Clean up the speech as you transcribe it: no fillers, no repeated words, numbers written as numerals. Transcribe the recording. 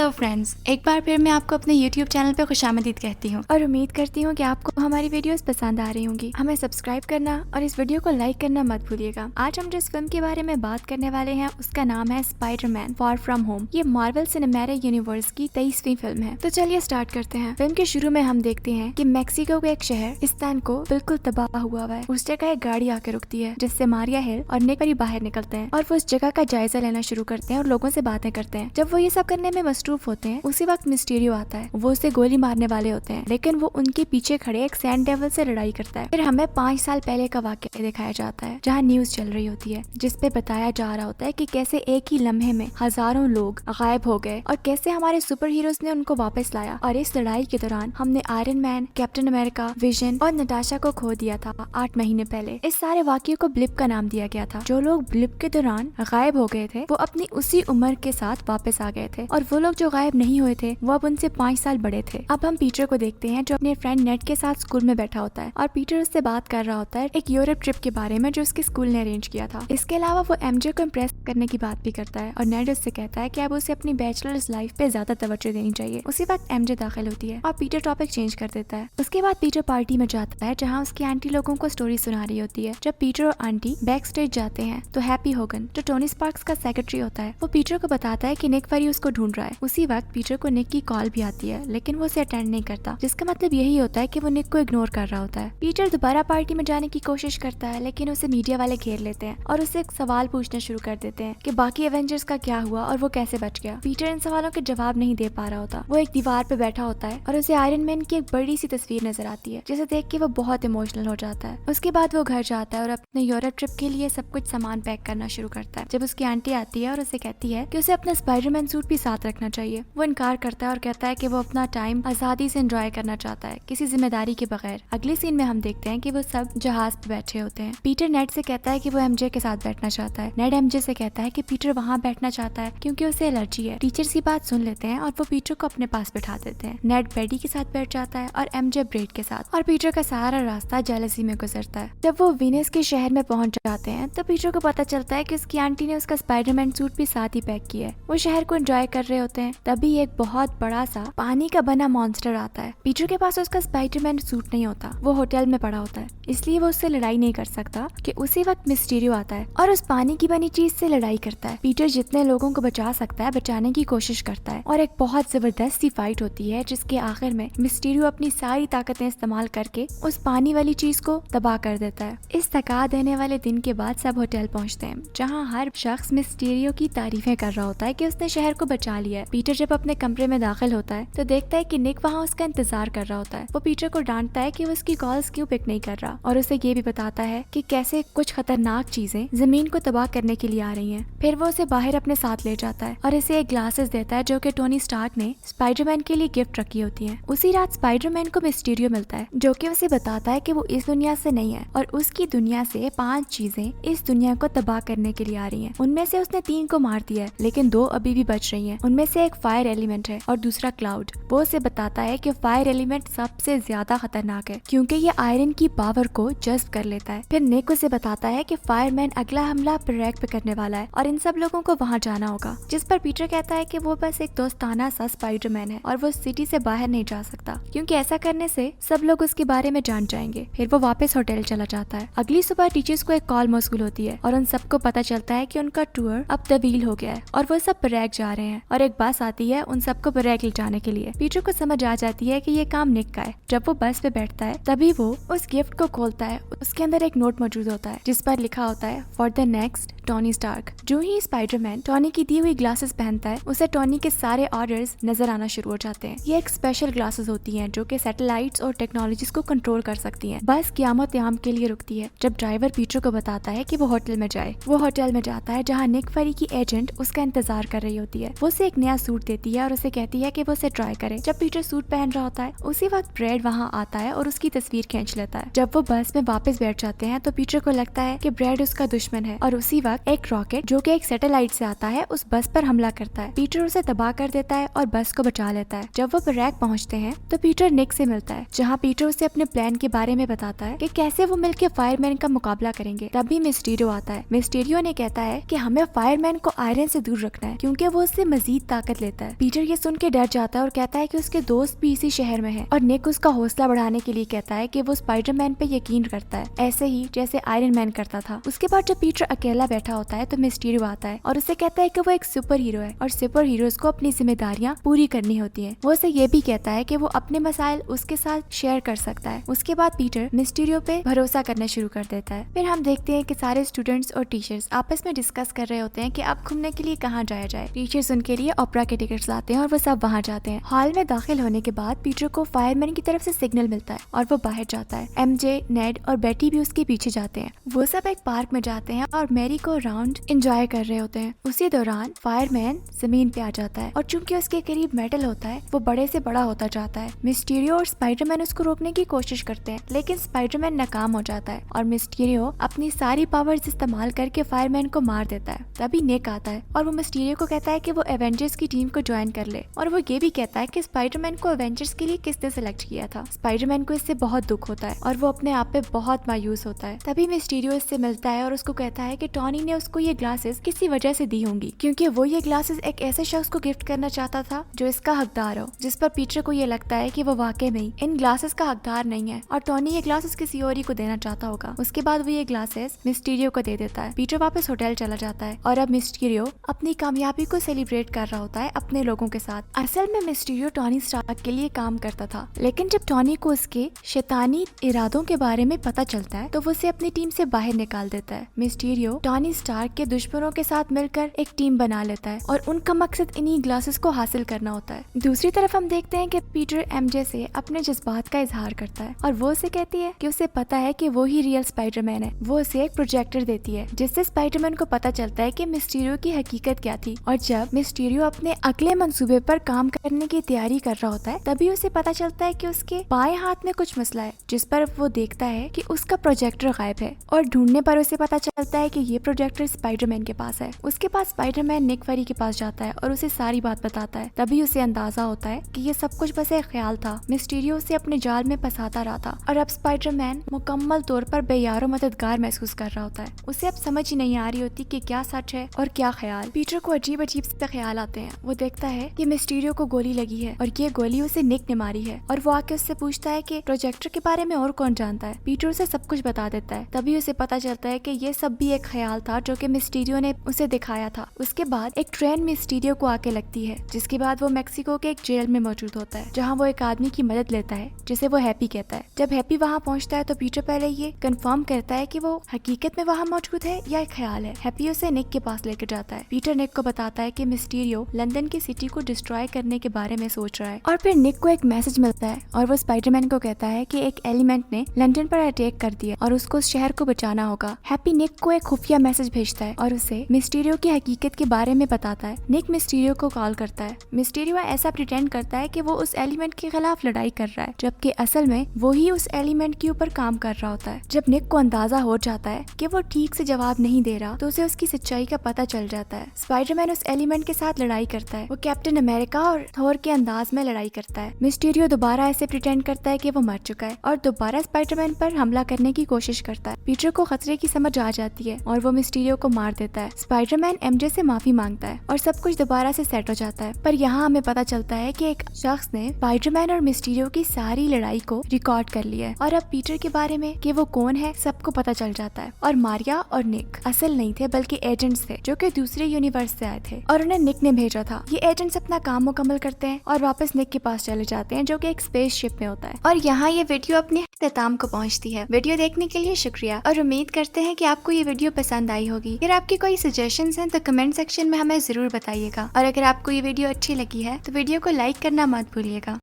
Hello friends, एक बार फिर मैं आपको अपने YouTube चैनल पे खुशामदीद कहती हूँ और उम्मीद करती हूँ कि आपको हमारी वीडियोस पसंद आ रही होंगी। हमें सब्सक्राइब करना और इस वीडियो को लाइक करना मत भूलिएगा। आज हम जिस फिल्म के बारे में बात करने वाले हैं उसका नाम है स्पाइडरमैन फार फ्रॉम होम। ये मार्वल सिनेमैटिक यूनिवर्स की 23वीं फिल्म है। तो चलिए स्टार्ट करते हैं। फिल्म के शुरू में हम देखते हैं कि मैक्सिको का एक शहर इस्तान को बिल्कुल तबाह हुआ है। उस जगह एक गाड़ी आकर रुकती है जिससे मारिया हिल और निक फरी बाहर निकलते हैं और वो उस जगह का जायजा लेना शुरू करते हैं और लोगों से बातें करते हैं। जब वो ये सब करने में मसरूफ होते हैं उसी वक्त मिस्टीरियो आता है। वो उसे गोली मारने वाले होते हैं लेकिन वो उनके पीछे खड़े एक सैंड डेविल से लड़ाई करता है। फिर हमें 5 साल पहले का वाकया दिखाया जाता है जहाँ न्यूज चल रही होती है जिसपे बताया जा रहा होता है कि कैसे एक ही लम्हे में हजारों लोग गायब हो गए और कैसे हमारे सुपर हीरोज ने उनको वापस लाया। और इस लड़ाई के दौरान हमने iron man, captain America, vision और नटाशा को खो दिया था 8 महीने पहले। इस सारे वाकये को ब्लिप का नाम दिया गया था। जो लोग ब्लिप के दौरान गायब हो गए थे वो अपनी उसी उम्र के साथ वापस आ गए थे और वो लोग जो गायब नहीं हुए थे वो अब उनसे 5 साल बड़े थे। अब हम पीटर को देखते हैं जो अपने फ्रेंड नेट के साथ स्कूल में बैठा होता है और पीटर उससे बात कर रहा होता है एक यूरोप ट्रिप के बारे में जो उसके स्कूल ने अरेंज किया था। इसके अलावा वो एमजे को इम्प्रेस करने की बात भी करता है और नेट उससे कहता है कि अब उसे अपनी बैचलर्स लाइफ पे ज्यादा तवज्जो देनी चाहिए। उसी वक्त एमजे दाखिल होती है और पीटर टॉपिक चेंज कर देता है। उसके बाद पीटर पार्टी में जाता है जहाँ उसकी आंटी लोगों को स्टोरी सुना रही होती है। जब पीटर और आंटी बैक स्टेज जाते हैं तो हैप्पी होगन जो टोनी स्पार्क्स का सेक्रेटरी होता है वो पीटर को बताता है कि निक फरी उसको ढूंढ रहा है। उसी वक्त पीटर को निक की कॉल भी आती है लेकिन वो उसे अटेंड नहीं करता जिसका मतलब यही होता है कि वो निक को इग्नोर कर रहा होता है। पीटर दोबारा पार्टी में जाने की कोशिश करता है लेकिन उसे मीडिया वाले घेर लेते हैं और उससे एक सवाल पूछना शुरू कर देते हैं कि बाकी एवेंजर्स का क्या हुआ और वो कैसे बच गया। पीटर इन सवालों के जवाब नहीं दे पा रहा होता। वो एक दीवार पे बैठा होता है और उसे आयरन मैन की एक बड़ी सी तस्वीर नजर आती है जिसे देख के वो बहुत इमोशनल हो जाता है। उसके बाद वो घर जाता है और अपने यूरोप ट्रिप के लिए सब कुछ सामान पैक करना शुरू करता है। जब उसकी आंटी आती है और उसे कहती है कि उसे अपना स्पाइडरमैन सूट भी साथ रखना चाहिए वो इनकार करता है और कहता है कि वो अपना टाइम आजादी से एंजॉय करना चाहता है किसी जिम्मेदारी के बगैर। अगले सीन में हम देखते हैं कि वो सब जहाज पे बैठे होते हैं। पीटर नेट से कहता है कि वो एमजे के साथ बैठना चाहता है। नेट एमजे से कहता है कि पीटर वहाँ बैठना चाहता है क्योंकि उसे एलर्जी है। टीचर्स की बात सुन लेते हैं और वो पीटर को अपने पास बैठा देते हैं। नेट बेडी के साथ बैठ जाता है और एमजे ब्रेड के साथ और पीटर का सारा रास्ता जेलसी में गुजरता है। जब वो वीनस के शहर में पहुंच जाते हैं तो पीटर को पता चलता है कि उसकी आंटी ने उसका स्पाइडरमैन सूट भी साथ ही पैक किया है। वो शहर को एंजॉय कर रहे होते हैं तभी एक बहुत बड़ा सा पानी का बना मॉन्स्टर आता है। पीटर के पास उसका स्पाइडरमैन सूट नहीं होता। वो होटल में पड़ा होता है इसलिए वो उससे लड़ाई नहीं कर सकता कि उसी वक्त मिस्टीरियो आता है और उस पानी की बनी चीज से लड़ाई करता है। पीटर जितने लोगों को बचा सकता है बचाने की कोशिश करता है और एक बहुत जबरदस्त सी फाइट होती है जिसके आखिर में मिस्टीरियो अपनी सारी ताकतें इस्तेमाल करके उस पानी वाली चीज को तबाह कर देता है। इस थका देने वाले दिन के बाद सब होटल पहुंचते हैं जहाँ हर शख्स मिस्टीरियो की तारीफें कर रहा होता है कि उसने शहर को बचा लिया है। पीटर जब अपने कमरे में दाखिल होता है तो देखता है कि निक वहाँ उसका इंतजार कर रहा होता है। वो पीटर को डांटता है कि वो उसकी कॉल्स क्यों पिक नहीं कर रहा और उसे ये भी बताता है कि कैसे कुछ खतरनाक चीजें जमीन को तबाह करने के लिए आ रही हैं। फिर वो उसे बाहर अपने साथ ले जाता है और इसे एक ग्लासेस देता है जो कि टोनी स्टार्क ने स्पाइडरमैन के लिए गिफ्ट रखी होती हैं। उसी रात स्पाइडरमैन को मिस्टीरियो मिलता है जो कि उसे बताता है कि वो इस दुनिया से नहीं है और उसकी दुनिया से 5 चीजें इस दुनिया को तबाह करने के लिए आ रही हैं। उनमें से उसने 3 को मार दिया है लेकिन 2 अभी भी बच रही हैं। उनमें से एक फायर एलिमेंट है और दूसरा क्लाउड। वो उसे बताता है कि फायर एलिमेंट सबसे ज्यादा खतरनाक है क्योंकि ये आयरन की पावर को जज्ब कर लेता है। फिर निक उसे बताता है कि फायरमैन अगला हमला ब्रैक पे करने वाला है और इन सब लोगों को वहाँ जाना होगा। जिस पर पीटर कहता है कि वो बस एक दोस्ताना सा स्पाइडरमैन है और वो सिटी से बाहर नहीं जा सकता क्योंकि ऐसा करने से सब लोग उसके बारे में जान जाएंगे। फिर वो वापस होटल चला जाता है। अगली सुबह टीचर्स को एक कॉल मौसूल होती है और उन सबको पता चलता है कि उनका टूर अब तवील हो गया है और वो सब ब्रैक जा रहे हैं और एक बस आती है उन सबको ब्रैक ले जाने के लिए। पीटर को समझ आ जाती है कि ये काम निक का है। जब वो बस पे बैठता है तभी वो उस गिफ्ट को खोलता है। उसके अंदर एक नोट मौजूद होता है जिस पर लिखा होता है for the next Tony Stark. जो ही स्पाइडरमैन टोनी की दी हुई ग्लासेस पहनता है उसे टोनी के सारे ऑर्डर्स नजर आना शुरू हो जाते हैं। ये एक स्पेशल ग्लासेस होती हैं जो कि सैटेलाइट्स और टेक्नोलॉजीज को कंट्रोल कर सकती हैं। बस क़यामत याम के लिए रुकती है जब ड्राइवर पीटर को बताता है कि वो होटल में जाए। वो होटल में जाता है जहाँ निक फरी की एजेंट उसका इंतजार कर रही होती है। वो उसे एक नया सूट देती है और उसे कहती है कि वो उसे ट्राई करे। जब पीटर सूट पहन रहा होता है उसी वक्त ब्रेड वहाँ आता है और उसकी तस्वीर खींच लेता है। जब वो बस में वापस बैठ जाते हैं तो पीटर को लगता है कि ब्रेड उसका दुश्मन है और उसी वक्त ट्रक एक रॉकेट जो कि एक सैटेलाइट से आता है उस बस पर हमला करता है। पीटर उसे तबाह कर देता है और बस को बचा लेता है। जब वो ब्रैक पहुंचते हैं तो पीटर निक से मिलता है, जहाँ पीटर उसे अपने प्लान के बारे में बताता है कि कैसे वो मिलकर फायरमैन का मुकाबला करेंगे। तभी मिस्टीरियो आता है। मिस्टीरियो ने कहता है कि हमें फायरमैन को आयरन से दूर रखना है क्योंकि वो उससे मजीद ताकत लेता है। पीटर ये सुन के डर जाता है और कहता है कि उसके दोस्त भी इसी शहर में है और निक उसका हौसला बढ़ाने के लिए कहता है कि वो स्पाइडरमैन पे यकीन करता है, ऐसे ही जैसे आयरन मैन करता था। उसके बाद जब पीटर अकेला बैठा होता है तो मिस्टीरियो आता है और उसे कहता है कि वो एक सुपर हीरो है और सुपर हीरोज को अपनी जिम्मेदारियां पूरी करनी होती हैं। वो उसे ये भी कहता है कि वो अपने मसाइल उसके साथ शेयर कर सकता है। उसके बाद पीटर मिस्टीरियो पे भरोसा करना शुरू कर देता है। फिर हम देखते हैं कि सारे स्टूडेंट्स और टीचर्स आपस में डिस्कस कर रहे होते हैं कि अब घूमने के लिए कहाँ जाया जाए। टीचर्स उनके लिए ओपेरा के टिकट्स लाते हैं और वो सब वहाँ जाते हैं। हॉल में दाखिल होने के बाद पीटर को फायरमैन की तरफ से सिग्नल मिलता है और वो बाहर जाता है। एमजे, नेड और बेटी भी उसके पीछे जाते हैं। वो सब एक पार्क में जाते हैं और मैरी को राउंड एंजॉय कर रहे होते हैं। उसी दौरान फायरमैन जमीन पे आ जाता है और चूंकि उसके करीब मेटल होता है वो बड़े से बड़ा होता जाता है। मिस्टीरियो और स्पाइडरमैन उसको रोकने की कोशिश करते हैं लेकिन स्पाइडरमैन नाकाम हो जाता है और मिस्टीरियो अपनी सारी पावर्स इस्तेमाल करके फायरमैन को मार देता है। तभी निक आता है और वो मिस्टीरियो को कहता है कि वो एवेंजर्स की टीम को ज्वाइन कर ले और वो ये भी कहता है कि स्पाइडरमैन को एवेंजर्स के लिए किसने सिलेक्ट किया था। स्पाइडरमैन को इससे बहुत दुख होता है और वो अपने आप पे बहुत मायूस होता है। तभी मिस्टीरियो इससे मिलता है और उसको कहता है कि टॉनी ने उसको ये ग्लासेस किसी वजह से दी होंगी क्योंकि वो ये ग्लासेस एक ऐसे शख्स को गिफ्ट करना चाहता था जो इसका हकदार हो, जिस पर पीटर को ये लगता है कि वो वाकई में इन ग्लासेस का हकदार नहीं है और टॉनी ये ग्लासेस किसी और ही को देना चाहता होगा। उसके बाद वो ये ग्लासेस मिस्टीरियो को दे देता है। पीटर वापस होटल चला जाता है और अब मिस्टीरियो अपनी कामयाबी को सेलिब्रेट कर रहा होता है अपने लोगों के साथ। असल में मिस्टीरियो टॉनी स्टार्क के लिए काम करता था लेकिन जब टॉनी को उसके शैतानी इरादों के बारे में पता चलता है तो वो उसे अपनी टीम से बाहर निकाल देता है। मिस्टीरियो टॉनी स्टार्क के दुश्मनों के साथ मिलकर एक टीम बना लेता है और उनका मकसद इन्हीं ग्लासेस को हासिल करना होता है। दूसरी तरफ हम देखते हैं कि पीटर एमजे से अपने जज्बात का इजहार करता है और वो उसे कहती है कि उसे पता है कि वो ही रियल स्पाइडरमैन है। वो उसे एक प्रोजेक्टर देती है जिससे स्पाइडरमैन को पता चलता है कि मिस्टीरियो की हकीकत क्या थी और जब मिस्टीरियो अपने अगले मंसूबे पर काम करने की तैयारी कर रहा होता है तभी उसे पता चलता है कि उसके बाएं हाथ में कुछ मसला है, जिस पर वो देखता है कि उसका प्रोजेक्टर गायब है और ढूंढने पर उसे पता चलता है कि ये प्रोजेक्टर स्पाइडरमैन के पास है। उसके बाद स्पाइडरमैन निक फरी के पास जाता है और उसे सारी बात बताता है। तभी उसे अंदाजा होता है कि ये सब कुछ बस एक ख्याल था, मिस्टीरियो उसे अपने जाल में फंसाता रहा था और अब स्पाइडरमैन मुकम्मल तौर पर बेयारो मददगार महसूस कर रहा होता है। उसे अब समझ ही नहीं आ रही होती कि क्या सच है और क्या ख्याल। पीटर को अजीब अजीब से ख्याल आते हैं। वो देखता है कि मिस्टीरियो को गोली लगी है और ये गोली उसे निक ने मारी है और वो आके उससे पूछता है कि प्रोजेक्टर के बारे में और कौन जानता है। पीटर उसे सब कुछ बता देता है। तभी उसे पता चलता है कि ये सब भी एक ख्याल था जो कि मिस्टीरियो ने उसे दिखाया था। उसके बाद एक ट्रेन मिस्टीरियो को आके लगती है जिसके बाद वो मेक्सिको के एक जेल में मौजूद होता है जहाँ वो एक आदमी की मदद लेता है जिसे वो हैप्पी कहता है। जब हैप्पी वहाँ पहुँचता है तो पीटर पहले ये कंफर्म करता है कि वो हकीकत में वहाँ मौजूद है या एक ख्याल है। हैप्पी उसे निक के पास लेकर जाता है। पीटर निक को बताता है कि मिस्टीरियो लंदन की सिटी को डिस्ट्रॉय करने के बारे में सोच रहा है और फिर निक को एक मैसेज मिलता है और वो स्पाइडरमैन को कहता है कि एक एलिमेंट ने लंदन पर अटैक कर दिया और उसको उस शहर को बचाना होगा। हैप्पी निक को एक खुफिया मैसेज भेजता है और उसे मिस्टीरियो की हकीकत के बारे में बताता है। निक मिस्टीरियो को कॉल करता है। मिस्टीरियो ऐसा प्रिटेंड करता है कि वो उस एलिमेंट के खिलाफ लड़ाई कर रहा है जबकि असल में वो ही उस एलिमेंट के ऊपर काम कर रहा होता है। जब निक को अंदाजा हो जाता है कि वो ठीक से जवाब नहीं दे रहा तो उसे उसकी सच्चाई का पता चल जाता है। स्पाइडरमैन उस एलिमेंट के साथ लड़ाई करता है। वो कैप्टन अमेरिका और थोर के अंदाज में लड़ाई करता है। मिस्टीरियो दोबारा ऐसे प्रिटेंड करता है कि वो मर चुका है और दोबारा स्पाइडरमैन पर हमला करने की कोशिश करता है। पीटर को खतरे की समझ आ जाती है और वो मिस्टीरियो को मार देता है। स्पाइडरमैन एमजे से माफी मांगता है और सब कुछ दोबारा से सेट हो जाता है। पर यहाँ हमें पता चलता है कि एक शख्स ने स्पाइडरमैन और मिस्टीरियो की सारी लड़ाई को रिकॉर्ड कर लिया है और अब पीटर के बारे में कि वो कौन है सबको पता चल जाता है। और मारिया और निक असल नहीं थे बल्कि एजेंट्स थे जो कि दूसरे यूनिवर्स से आए थे और उन्हें निक ने भेजा था। ये एजेंट्स अपना काम मुकम्मल करते हैं और वापस निक के पास चले जाते हैं जो कि एक स्पेसशिप में होता है। और यहाँ ये वीडियो अपने इख्तिताम को पहुँचती है। वीडियो देखने के लिए शुक्रिया और उम्मीद करते हैं कि आपको ये वीडियो पसंद आई होगी। अगर आपकी कोई सजेशंस हैं तो कमेंट सेक्शन में हमें जरूर बताइएगा और अगर आपको ये वीडियो अच्छी लगी है तो वीडियो को लाइक करना मत भूलिएगा।